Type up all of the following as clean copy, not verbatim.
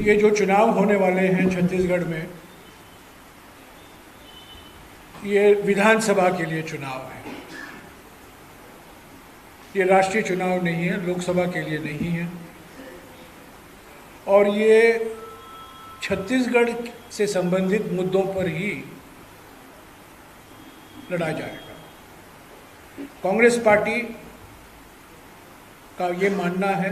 ये जो चुनाव होने वाले हैं छत्तीसगढ़ में, ये विधानसभा के लिए चुनाव है। ये राष्ट्रीय चुनाव नहीं है, लोकसभा के लिए नहीं है। और ये छत्तीसगढ़ से संबंधित मुद्दों पर ही लड़ा जाएगा। कांग्रेस पार्टी का ये मानना है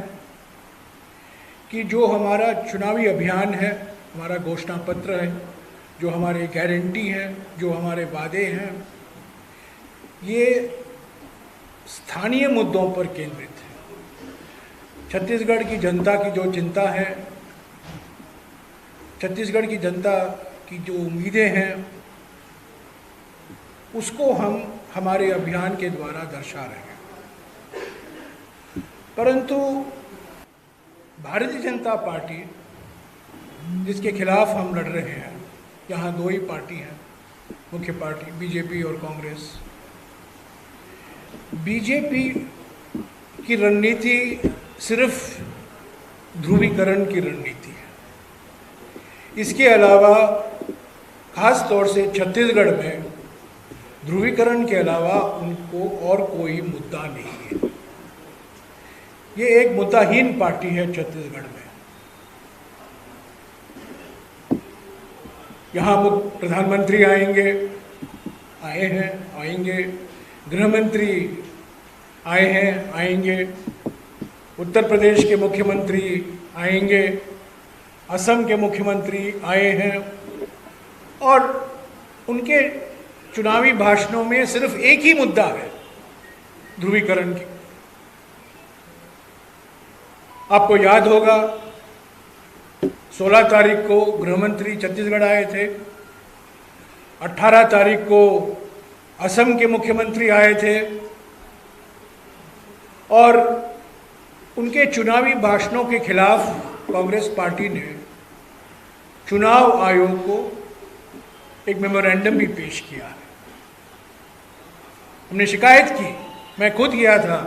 कि जो हमारा चुनावी अभियान है, हमारा घोषणा पत्र है, जो हमारे गारंटी हैं, जो हमारे वादे हैं, ये स्थानीय मुद्दों पर केंद्रित है। छत्तीसगढ़ की जनता की जो चिंता है, छत्तीसगढ़ की जनता की जो उम्मीदें हैं, उसको हम हमारे अभियान के द्वारा दर्शा रहे हैं। परंतु भारतीय जनता पार्टी, जिसके खिलाफ हम लड़ रहे हैं, यहाँ दो ही पार्टी हैं, मुख्य पार्टी बीजेपी और कांग्रेस। बीजेपी की रणनीति सिर्फ ध्रुवीकरण की रणनीति है। इसके अलावा खास तौर से छत्तीसगढ़ में ध्रुवीकरण के अलावा उनको और कोई मुद्दा नहीं है। ये एक मुद्दाहीन पार्टी है छत्तीसगढ़ में। यहाँ प्रधानमंत्री आएंगे, आए हैं, आएंगे, गृह मंत्री आए हैं, आएंगे, उत्तर प्रदेश के मुख्यमंत्री आएंगे, असम के मुख्यमंत्री आए हैं, और उनके चुनावी भाषणों में सिर्फ एक ही मुद्दा है, ध्रुवीकरण की। आपको याद होगा 16 तारीख को गृह मंत्री छत्तीसगढ़ आए थे, 18 तारीख को असम के मुख्यमंत्री आए थे, और उनके चुनावी भाषणों के खिलाफ कांग्रेस पार्टी ने चुनाव आयोग को एक मेमोरेंडम भी पेश किया है। हमने शिकायत की, मैं खुद गया था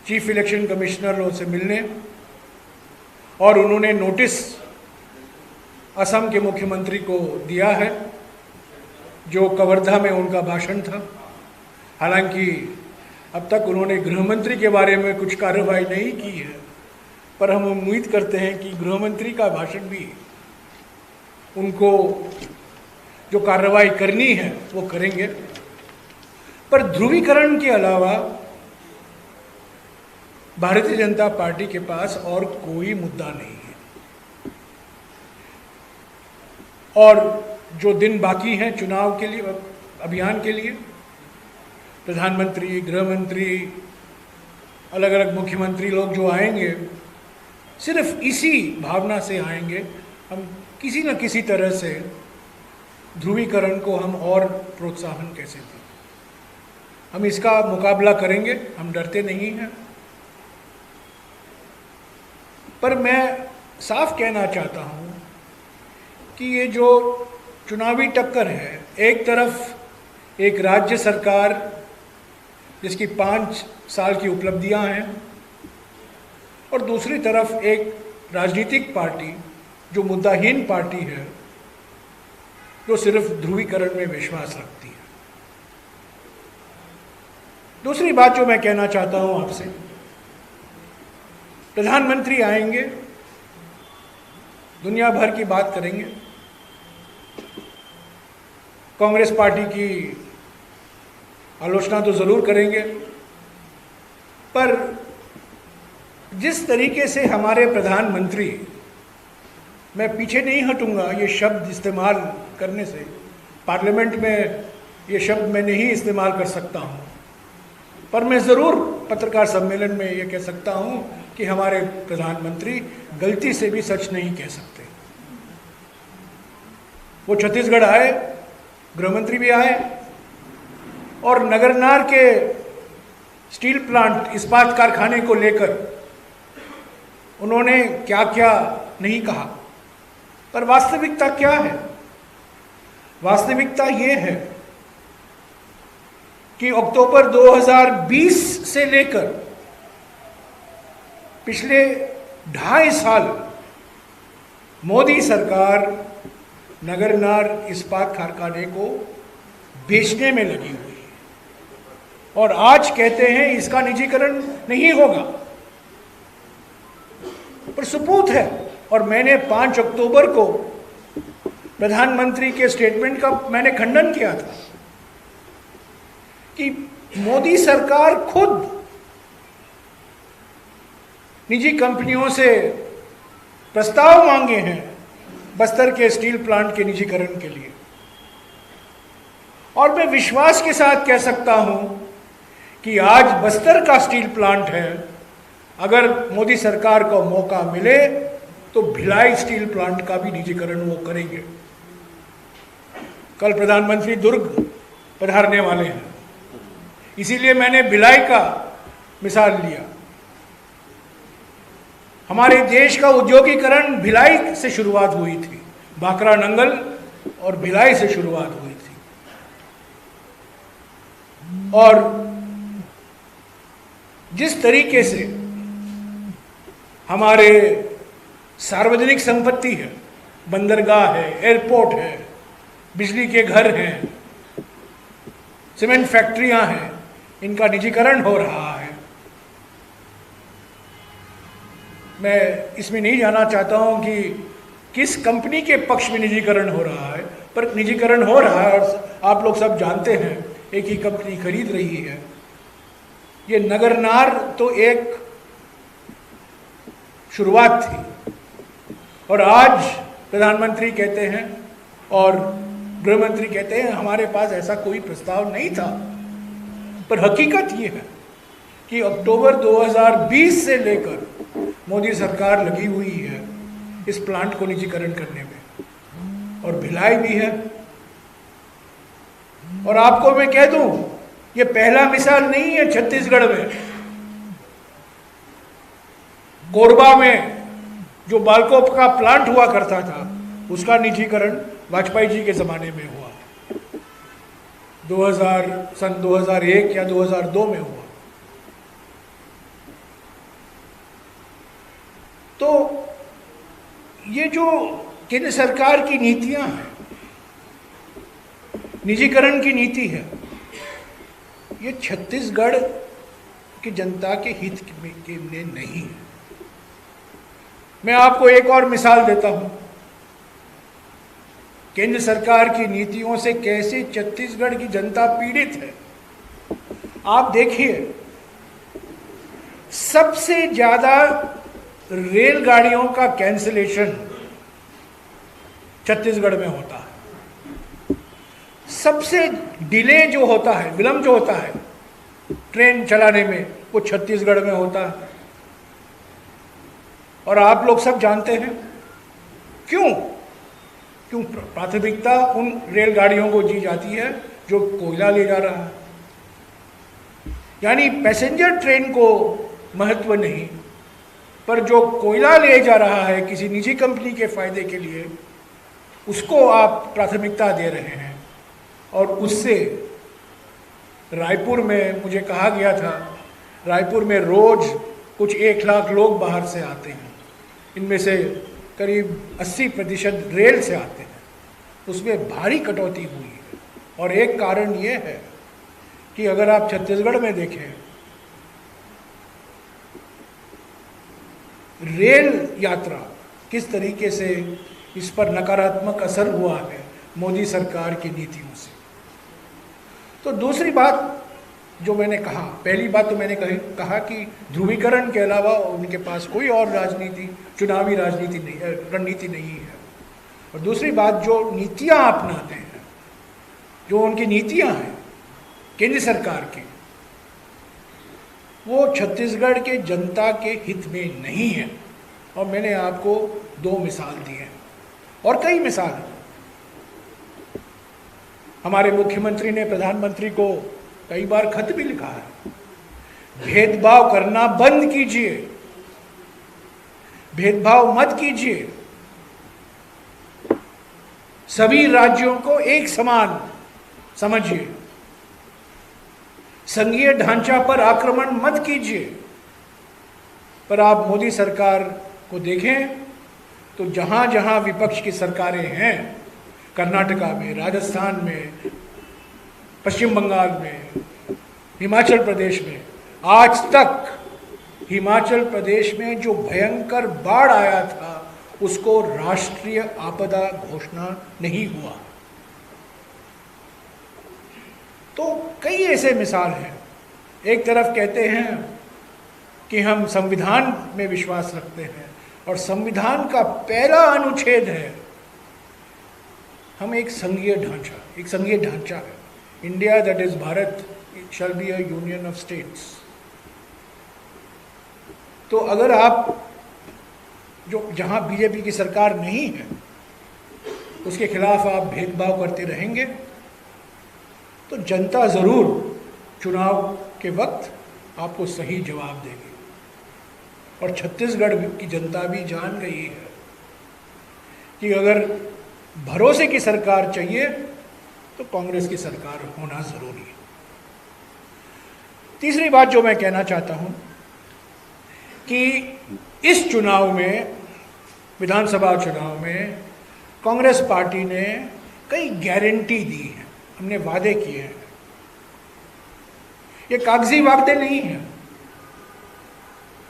चीफ इलेक्शन कमिश्नर से मिलने, और उन्होंने नोटिस असम के मुख्यमंत्री को दिया है, जो कवर्धा में उनका भाषण था। हालांकि अब तक उन्होंने गृह मंत्री के बारे में कुछ कार्रवाई नहीं की है, पर हम उम्मीद करते हैं कि गृह मंत्री का भाषण भी उनको जो कार्रवाई करनी है वो करेंगे। पर ध्रुवीकरण के अलावा भारतीय जनता पार्टी के पास और कोई मुद्दा नहीं है। और जो दिन बाकी हैं चुनाव के लिए, अभियान के लिए, प्रधानमंत्री, गृह मंत्री, अलग अलग मुख्यमंत्री लोग जो आएंगे, सिर्फ इसी भावना से आएंगे, हम किसी न किसी तरह से ध्रुवीकरण को हम और प्रोत्साहन कैसे दें। हम इसका मुकाबला करेंगे, हम डरते नहीं हैं। पर मैं साफ कहना चाहता हूँ कि ये जो चुनावी टक्कर है, एक तरफ एक राज्य सरकार जिसकी 5 साल की उपलब्धियां हैं, और दूसरी तरफ एक राजनीतिक पार्टी जो मुद्दाहीन पार्टी है, जो सिर्फ ध्रुवीकरण में विश्वास रखती है। दूसरी बात जो मैं कहना चाहता हूं आपसे, प्रधानमंत्री आएंगे, दुनिया भर की बात करेंगे, कांग्रेस पार्टी की आलोचना तो जरूर करेंगे, पर जिस तरीके से हमारे प्रधानमंत्री, मैं पीछे नहीं हटूंगा ये शब्द इस्तेमाल करने से, पार्लियामेंट में ये शब्द मैं नहीं इस्तेमाल कर सकता हूं, पर मैं ज़रूर पत्रकार सम्मेलन में ये कह सकता हूं कि हमारे प्रधानमंत्री गलती से भी सच नहीं कह सकते। वो छत्तीसगढ़ आए, गृहमंत्री भी आए, और नगरनार के स्टील प्लांट, इस्पात कारखाने को लेकर उन्होंने क्या क्या नहीं कहा, पर वास्तविकता क्या है? वास्तविकता ये है कि अक्टूबर 2020 से लेकर पिछले 2.5 साल मोदी सरकार नगरनार इस्पात कारखाने को बेचने में लगी हुई है और आज कहते हैं इसका निजीकरण नहीं होगा, पर सबूत है। और मैंने 5 अक्टूबर को प्रधानमंत्री के स्टेटमेंट का मैंने खंडन किया था कि मोदी सरकार खुद निजी कंपनियों से प्रस्ताव मांगे हैं बस्तर के स्टील प्लांट के निजीकरण के लिए। और मैं विश्वास के साथ कह सकता हूं कि आज बस्तर का स्टील प्लांट है, अगर मोदी सरकार को मौका मिले तो भिलाई स्टील प्लांट का भी निजीकरण वो करेंगे। कल प्रधानमंत्री दुर्ग पधारने वाले हैं, इसीलिए मैंने भिलाई का मिसाल लिया। हमारे देश का औद्योगिकरण भिलाई से शुरुआत हुई थी, भाखड़ा नंगल और भिलाई से शुरुआत हुई थी। और जिस तरीके से हमारे सार्वजनिक संपत्ति है, बंदरगाह है, एयरपोर्ट है, बिजली के घर हैं, सीमेंट फैक्ट्रियां हैं, इनका निजीकरण हो रहा है। मैं इसमें नहीं जाना चाहता हूं कि किस कंपनी के पक्ष में निजीकरण हो रहा है, पर निजीकरण हो रहा है और आप लोग सब जानते हैं एक ही कंपनी खरीद रही है। ये नगरनार तो एक शुरुआत थी और आज प्रधानमंत्री कहते हैं और गृहमंत्री कहते हैं हमारे पास ऐसा कोई प्रस्ताव नहीं था। पर हकीकत ये है कि अक्टूबर 2020 से लेकर मोदी सरकार लगी हुई है इस प्लांट को निजीकरण करने में, और भिलाई भी है। और आपको मैं कह दूं, ये पहला मिसाल नहीं है। छत्तीसगढ़ में कोरबा में जो बालकोप का प्लांट हुआ करता था, उसका निजीकरण वाजपेयी जी के जमाने में हुआ, 2001 या 2002 में हुआ। तो ये जो केंद्र सरकार की नीतियां हैं, निजीकरण की नीति है, ये छत्तीसगढ़ की जनता के हित के लिए नहीं है। मैं आपको एक और मिसाल देता हूं, केंद्र सरकार की नीतियों से कैसे छत्तीसगढ़ की जनता पीड़ित है। आप देखिए, सबसे ज्यादा रेलगाड़ियों का कैंसिलेशन छत्तीसगढ़ में होता है। सबसे डिले जो होता है, विलंब जो होता है ट्रेन चलाने में, वो छत्तीसगढ़ में होता है। और आप लोग सब जानते हैं क्यों प्राथमिकता उन रेलगाड़ियों को दी जाती है जो कोयला ले जा रहा है। यानी पैसेंजर ट्रेन को महत्व नहीं, पर जो कोयला ले जा रहा है किसी निजी कंपनी के फायदे के लिए, उसको आप प्राथमिकता दे रहे हैं। और उससे रायपुर में मुझे कहा गया था, रायपुर में रोज कुछ 1 लाख लोग बाहर से आते हैं, इनमें से करीब 80% रेल से आते हैं। उसमें भारी कटौती हुई है। और एक कारण ये है कि अगर आप छत्तीसगढ़ में देखें, रेल यात्रा किस तरीके से इस पर नकारात्मक असर हुआ है मोदी सरकार की नीतियों से। तो दूसरी बात जो मैंने कहा, पहली बात तो मैंने कहा कि ध्रुवीकरण के अलावा उनके पास कोई और राजनीति, चुनावी राजनीति नहीं, रणनीति नहीं है। और दूसरी बात, जो नीतियां अपनाते हैं, जो उनकी नीतियां हैं केंद्र सरकार की, वो छत्तीसगढ़ के जनता के हित में नहीं है। और मैंने आपको 2 मिसाल दिए हैं और कई मिसाल हैं। हमारे मुख्यमंत्री ने प्रधानमंत्री को कई बार खत भी लिखा है, भेदभाव करना बंद कीजिए, भेदभाव मत कीजिए, सभी राज्यों को एक समान समझिए, संघीय ढांचा पर आक्रमण मत कीजिए। पर आप मोदी सरकार को देखें, तो जहाँ जहाँ विपक्ष की सरकारें हैं, कर्नाटका में, राजस्थान में, पश्चिम बंगाल में, हिमाचल प्रदेश में, आज तक हिमाचल प्रदेश में जो भयंकर बाढ़ आया था उसको राष्ट्रीय आपदा घोषणा नहीं हुआ। तो कई ऐसे मिसाल हैं। एक तरफ कहते हैं कि हम संविधान में विश्वास रखते हैं और संविधान का पहला अनुच्छेद है हम एक संघीय ढांचा है। India that is Bharat shall be a union of states. तो अगर आप जो जहां बीजेपी की सरकार नहीं है उसके खिलाफ आप भेदभाव करते रहेंगे तो जनता जरूर चुनाव के वक्त आपको सही जवाब देगी। और छत्तीसगढ़ की जनता भी जान गई है कि अगर भरोसे की सरकार चाहिए तो कांग्रेस की सरकार होना जरूरी है। तीसरी बात जो मैं कहना चाहता हूं कि इस चुनाव में, विधानसभा चुनाव में, कांग्रेस पार्टी ने कई गारंटी दी है, हमने वादे किए हैं। ये कागजी वादे नहीं हैं।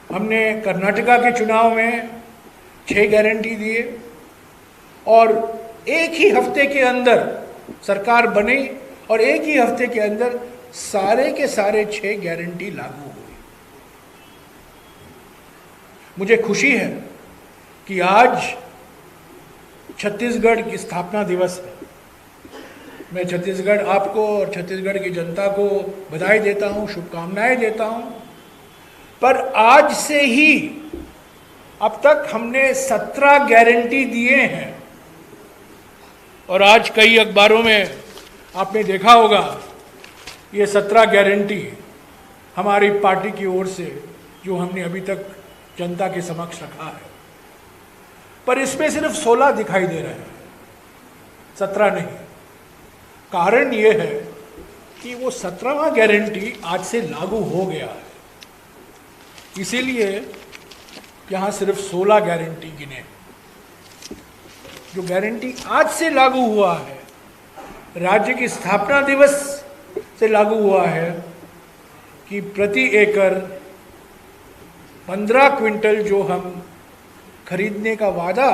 हमने कर्नाटका के चुनाव में 6 गारंटी दिए और एक ही हफ्ते के अंदर सरकार बनी और एक ही हफ्ते के अंदर सारे के सारे 6 गारंटी लागू हुई। मुझे खुशी है कि आज छत्तीसगढ़ की स्थापना दिवस है। मैं छत्तीसगढ़ आपको और छत्तीसगढ़ की जनता को बधाई देता हूं, शुभकामनाएं देता हूं। पर आज से ही अब तक हमने 17 गारंटी दिए हैं और आज कई अखबारों में आपने देखा होगा ये 17 गारंटी हमारी पार्टी की ओर से जो हमने अभी तक जनता के समक्ष रखा है। पर इसमें सिर्फ 16 दिखाई दे रहे हैं, 17 नहीं। कारण ये है कि वो 17वां गारंटी आज से लागू हो गया है, इसीलिए यहां सिर्फ 16 गारंटी गिने। जो गारंटी आज से लागू हुआ है, राज्य की स्थापना दिवस से लागू हुआ है कि प्रति एकड़ 15 क्विंटल जो हम खरीदने का वादा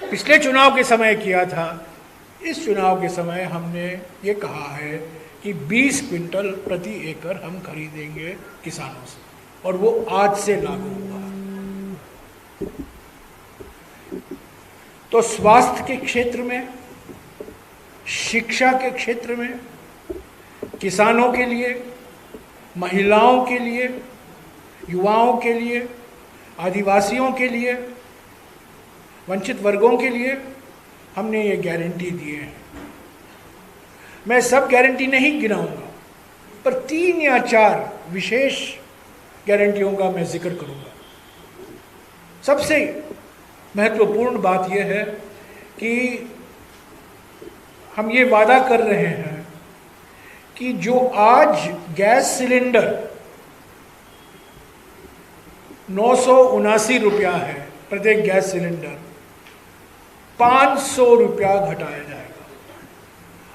पिछले चुनाव के समय किया था, इस चुनाव के समय हमने ये कहा है कि 20 क्विंटल प्रति एकड़ हम खरीदेंगे किसानों से, और वो आज से लागू हुआ। तो स्वास्थ्य के क्षेत्र में, शिक्षा के क्षेत्र में, किसानों के लिए, महिलाओं के लिए, युवाओं के लिए, आदिवासियों के लिए, वंचित वर्गों के लिए हमने ये गारंटी दिए हैं। मैं सब गारंटी नहीं गिनाऊंगा, पर 3 या 4 विशेष गारंटियों का मैं जिक्र करूंगा। सबसे महत्वपूर्ण बात यह है कि हम ये वादा कर रहे हैं कि जो आज गैस सिलेंडर 979 रुपया है प्रत्येक गैस सिलेंडर, 500 रुपया घटाया जाएगा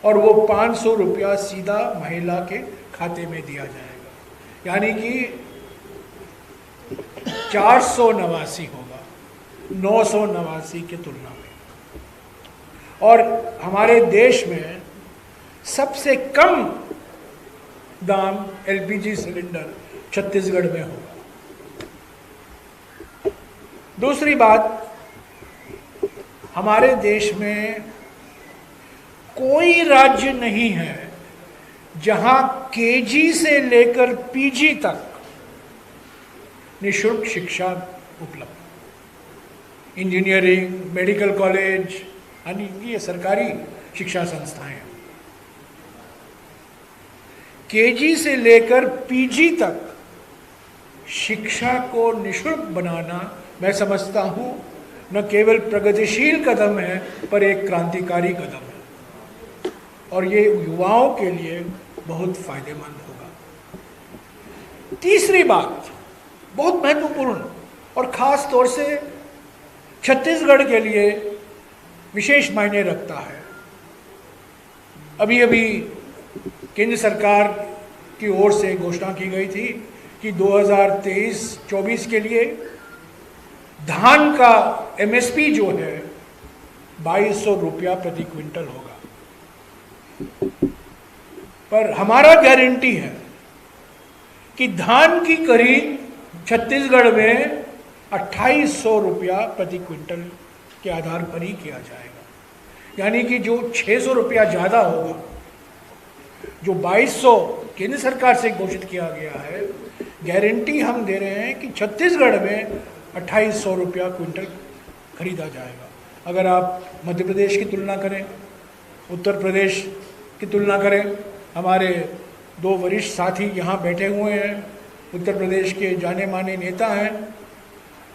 और वो 500 रुपया सीधा महिला के खाते में दिया जाएगा, यानी कि 489 होगा 989 की तुलना में। और हमारे देश में सबसे कम दाम एलपीजी सिलेंडर छत्तीसगढ़ में होगा। दूसरी बात, हमारे देश में कोई राज्य नहीं है जहां केजी से लेकर पीजी तक निःशुल्क शिक्षा उपलब्ध। इंजीनियरिंग, मेडिकल कॉलेज, यानी ये सरकारी शिक्षा संस्थाएं हैं। केजी से लेकर पीजी तक शिक्षा को निःशुल्क बनाना मैं समझता हूं न केवल प्रगतिशील कदम है, पर एक क्रांतिकारी कदम है और ये युवाओं के लिए बहुत फायदेमंद होगा। तीसरी बात बहुत महत्वपूर्ण और खास तौर से छत्तीसगढ़ के लिए विशेष मायने रखता है। अभी अभी केंद्र सरकार की ओर से घोषणा की गई थी कि 2023-24 के लिए धान का एमएसपी जो है 2200 रुपया प्रति क्विंटल होगा। पर हमारा गारंटी है कि धान की खरीद छत्तीसगढ़ में 2800 रुपया प्रति क्विंटल के आधार पर ही किया जाएगा। यानी कि जो 600 रुपया ज़्यादा होगा, जो 2200 केंद्र सरकार से घोषित किया गया है, गारंटी हम दे रहे हैं कि छत्तीसगढ़ में 2800 रुपया क्विंटल खरीदा जाएगा। अगर आप मध्य प्रदेश की तुलना करें, उत्तर प्रदेश की तुलना करें, हमारे दो वरिष्ठ साथी यहाँ बैठे हुए हैं, उत्तर प्रदेश के जाने माने नेता हैं,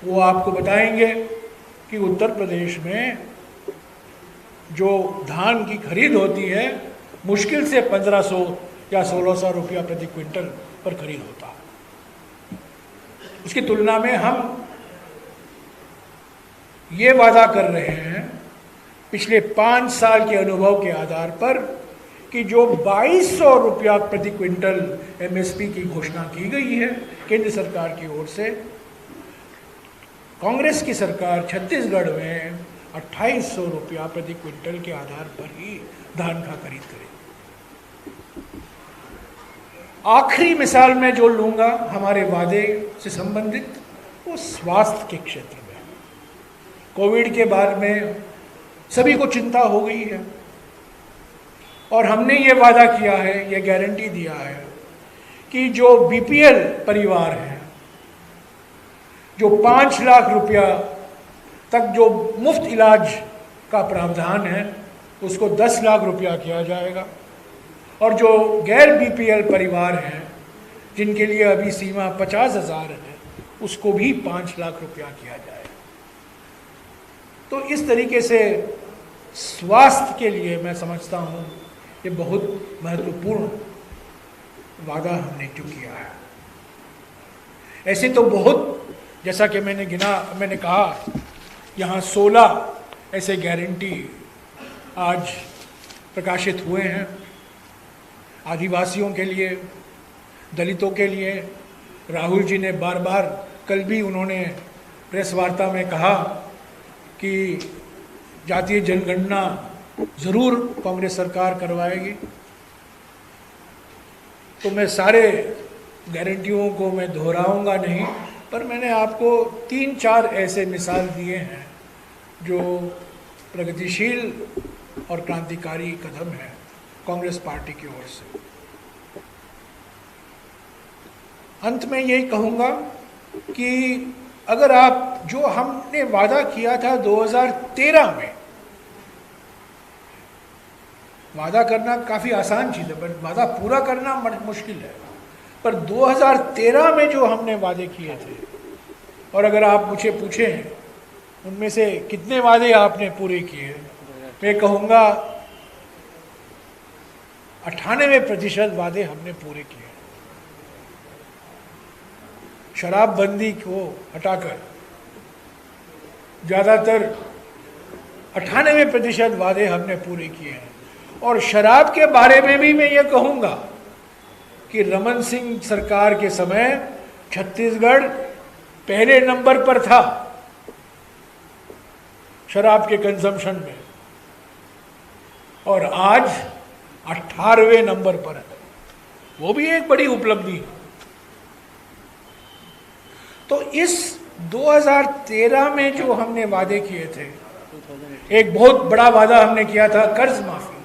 वो आपको बताएंगे कि उत्तर प्रदेश में जो धान की खरीद होती है मुश्किल से 1500 या 1600 रुपया प्रति क्विंटल पर खरीद होता है। उसकी तुलना में हम ये वादा कर रहे हैं पिछले 5 साल के अनुभव के आधार पर कि जो 2200 रुपया प्रति क्विंटल एमएसपी की घोषणा की गई है केंद्र सरकार की ओर से, कांग्रेस की सरकार छत्तीसगढ़ में 2800 रुपया प्रति क्विंटल के आधार पर ही धान का खरीद करेगी। आखिरी मिसाल मैं जो लूंगा हमारे वादे से संबंधित, वो स्वास्थ्य के क्षेत्र में। कोविड के बारे में सभी को चिंता हो गई है और हमने ये वादा किया है, ये गारंटी दिया है कि जो बीपीएल परिवार हैं, जो 5 लाख रुपया तक जो मुफ्त इलाज का प्रावधान है, उसको 10 लाख रुपया किया जाएगा। और जो गैर बीपीएल परिवार हैं, जिनके लिए अभी सीमा 50,000 है, उसको भी 5 लाख रुपया किया जाएगा। तो इस तरीके से स्वास्थ्य के लिए मैं समझता हूँ ये बहुत महत्वपूर्ण वादा हमने जो किया है। ऐसे तो बहुत, जैसा कि मैंने कहा, यहाँ 16 ऐसे गारंटी आज प्रकाशित हुए हैं आदिवासियों के लिए, दलितों के लिए। राहुल जी ने बार बार, कल भी उन्होंने प्रेस वार्ता में कहा कि जातीय जनगणना ज़रूर कांग्रेस सरकार करवाएगी। तो मैं सारे गारंटियों को मैं दोहराऊंगा नहीं, पर मैंने आपको 3-4 ऐसे मिसाल दिए हैं जो प्रगतिशील और क्रांतिकारी कदम है कांग्रेस पार्टी की ओर से। अंत में यही कहूँगा कि अगर आप, जो हमने वादा किया था 2013 में, वादा करना काफ़ी आसान चीज़ है पर वादा पूरा करना मुश्किल है, पर 2013 में जो हमने वादे किए थे, और अगर आप मुझे पूछें उनमें से कितने वादे आपने पूरे किए, मैं कहूँगा 98% वादे हमने पूरे किए। शराबबंदी को हटाकर ज़्यादातर 98% वादे हमने पूरे किए हैं। और शराब के बारे में भी मैं ये कहूँगा कि रमन सिंह सरकार के समय छत्तीसगढ़ पहले नंबर पर था शराब के कंजम्पशन में, और आज 18वें नंबर पर है। वो भी एक बड़ी उपलब्धि है। तो इस 2013 में जो हमने वादे किए थे, एक बहुत बड़ा वादा हमने किया था कर्ज माफी,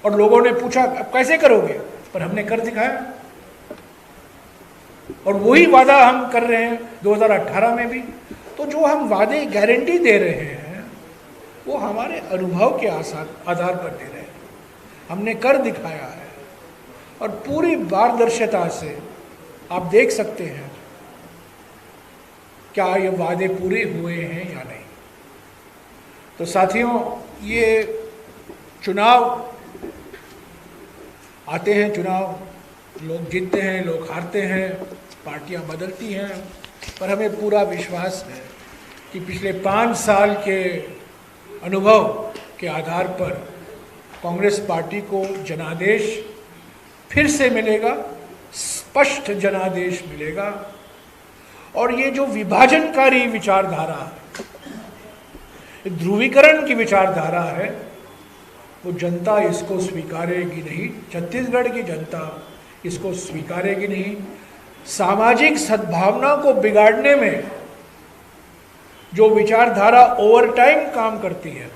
और लोगों ने पूछा अब कैसे करोगे, पर हमने कर दिखाया। और वही वादा हम कर रहे हैं 2018 में भी। तो जो हम वादे गारंटी दे रहे हैं वो हमारे अनुभव के आधार पर दे रहे हैं, हमने कर दिखाया है, और पूरी पारदर्शिता से आप देख सकते हैं क्या ये वादे पूरे हुए हैं या नहीं। तो साथियों, ये चुनाव आते हैं, चुनाव लोग जीतते हैं, लोग हारते हैं, पार्टियां बदलती हैं, पर हमें पूरा विश्वास है कि पिछले 5 साल के अनुभव के आधार पर कांग्रेस पार्टी को जनादेश फिर से मिलेगा, स्पष्ट जनादेश मिलेगा। और ये जो विभाजनकारी विचारधारा, ध्रुवीकरण की विचारधारा है, वो जनता इसको स्वीकारेगी नहीं। छत्तीसगढ़ की जनता इसको स्वीकारेगी नहीं। सामाजिक सद्भावना को बिगाड़ने में जो विचारधारा ओवर टाइम काम करती है,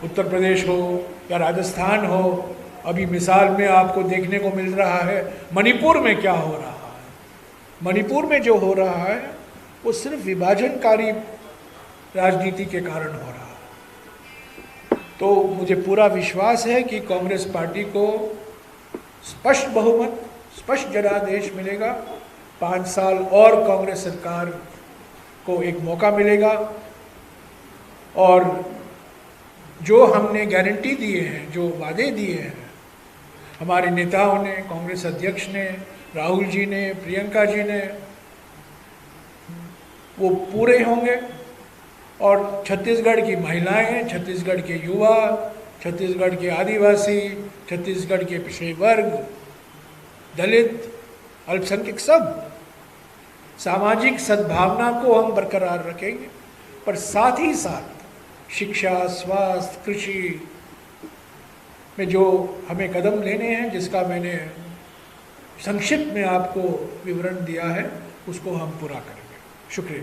उत्तर प्रदेश हो या राजस्थान हो, अभी मिसाल में आपको देखने को मिल रहा है मणिपुर में क्या हो रहा है। मणिपुर में जो हो रहा है वो सिर्फ विभाजनकारी राजनीति के कारण हो रहा है। तो मुझे पूरा विश्वास है कि कांग्रेस पार्टी को स्पष्ट बहुमत, स्पष्ट जनादेश मिलेगा। 5 साल और कांग्रेस सरकार को एक मौका मिलेगा और जो हमने गारंटी दिए हैं, जो वादे दिए हैं हमारे नेताओं ने, कांग्रेस अध्यक्ष ने, राहुल जी ने, प्रियंका जी ने, वो पूरे होंगे। और छत्तीसगढ़ की महिलाएं, छत्तीसगढ़ के युवा, छत्तीसगढ़ के आदिवासी, छत्तीसगढ़ के पिछड़े वर्ग, दलित, अल्पसंख्यक, सब सामाजिक सद्भावना को हम बरकरार रखेंगे। पर साथ ही साथ शिक्षा, स्वास्थ्य, कृषि में जो हमें कदम लेने हैं, जिसका मैंने संक्षिप्त में आपको विवरण दिया है, उसको हम पूरा करेंगे। शुक्रिया।